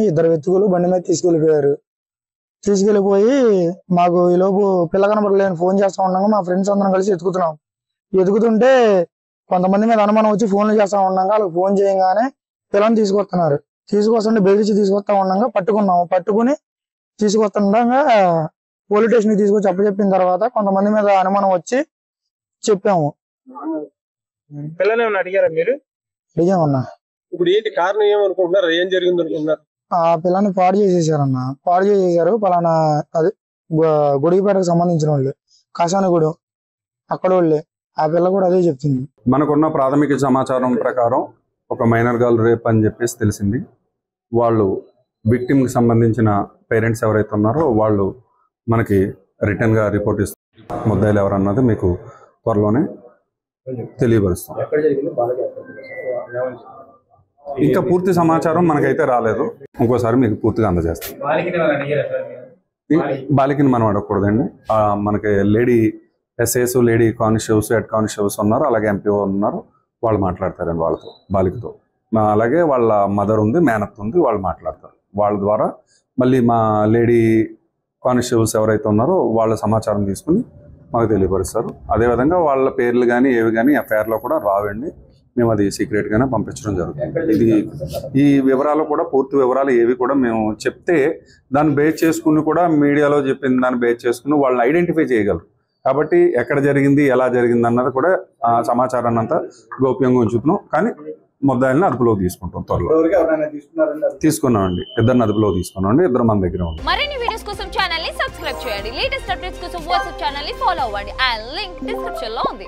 ఇద్దరు వ్యక్తులు బండి మీద తీసుకెళ్ళిపోయారు. తీసుకెళ్ళిపోయి మాకు ఈలోపు పిల్ల కనబడలేని ఫోన్ చేస్తా ఉన్నాము. మా ఫ్రెండ్స్ అందరం కలిసి ఎత్తుకుతున్నాం. ఎదుగుతుంటే కొంతమంది మీద అనుమానం వచ్చి ఫోన్లు చేస్తా ఉన్నాగా వాళ్ళకి ఫోన్ చేయగానే పిల్లని తీసుకొస్తున్నారు. తీసుకొస్తుంటే బెదిరించి తీసుకొస్తా ఉన్నాగా పట్టుకున్నాము. పట్టుకుని తీసుకొస్తుండగా పోలీస్ స్టేషన్కి తీసుకొచ్చి అప్పచెప్పిన తర్వాత కొంతమంది మీద అనుమానం వచ్చి చెప్పాము. పిల్లని ఏమన్నా అడిగారా మీరు? అడిగామన్నా. ఇప్పుడు ఏంటి కారణం ఏమనుకుంటున్నారు? ఏం జరిగింది అనుకుంటున్నారు? ఆ పిల్లని పాడు చేసేసారన్న. పాడు చేసేసారు. పలానా అది గుడిపేటకు సంబంధించిన వాళ్ళు, కాసానగూడెం అక్కడ వాళ్ళే. ఆ పిల్ల కూడా అదే చెప్తుంది. మనకున్న ప్రాథమిక సమాచారం ప్రకారం ఒక మైనర్ గర్ల్ రేప్ అని చెప్పేసి తెలిసింది. వాళ్ళు విక్టిమ్కి సంబంధించిన పేరెంట్స్ ఎవరైతే ఉన్నారో వాళ్ళు మనకి రిటర్న్గా రిపోర్ట్ ఇస్తారు. ముద్దాయిలు ఎవరన్నది మీకు త్వరలోనే తెలియపరుస్తాం. ఇంకా పూర్తి సమాచారం మనకైతే రాలేదు. ఇంకోసారి మీకు పూర్తిగా అందజేస్తాం. బాలికని మనం అడగకూడదండి. మనకి lady SIs, lady constables, head constables ఉన్నారు, అలాగే ఎంపీఓ ఉన్నారు. వాళ్ళు మాట్లాడతారండి వాళ్ళతో, బాలికతో. అలాగే వాళ్ళ మదర్ ఉంది, మేనత్ ఉంది, వాళ్ళు మాట్లాడతారు. వాళ్ళ ద్వారా మళ్ళీ మా లేడీ కానిస్టేబుల్స్ ఎవరైతే ఉన్నారో వాళ్ళ సమాచారం తీసుకుని మాకు తెలియపరుస్తారు. అదేవిధంగా వాళ్ళ పేర్లు కానీ ఏవి కానీ ఎఫ్ఐఆర్లో కూడా రావండి. మేము అది సీక్రెట్గానే పంపించడం జరుగుతుంది. ఇది ఈ వివరాలు కూడా పూర్తి వివరాలు ఏవి కూడా మేము చెప్తే దాన్ని బేస్ చేసుకుని కూడా మీడియాలో చెప్పిన దాన్ని బేస్ చేసుకుని వాళ్ళని ఐడెంటిఫై చేయగలరు. కాబట్టి ఎక్కడ జరిగింది, ఎలా జరిగింది అన్నది కూడా ఆ సమాచారాన్ని అంతా గోప్యంగా ఉంచుతున్నాం. కానీ ముద్దాయిల్ని అదుపులోకి తీసుకుంటాం. త్వరలో తీసుకున్నామండి. ఇద్దరిని అదుపులో తీసుకున్నామండి. ఇద్దరు మన దగ్గర ఉంది. మరిన్ని వీడియోస్ కోసం ఛానల్ ని సబ్స్క్రైబ్ చేయండి. లేటెస్ట్ అప్డేట్స్ కోసం వాట్సాప్ ఛానల్ ని ఫాలో అవ్వండి. ఆ లింక్ డిస్క్రిప్షన్ లో ఉంది.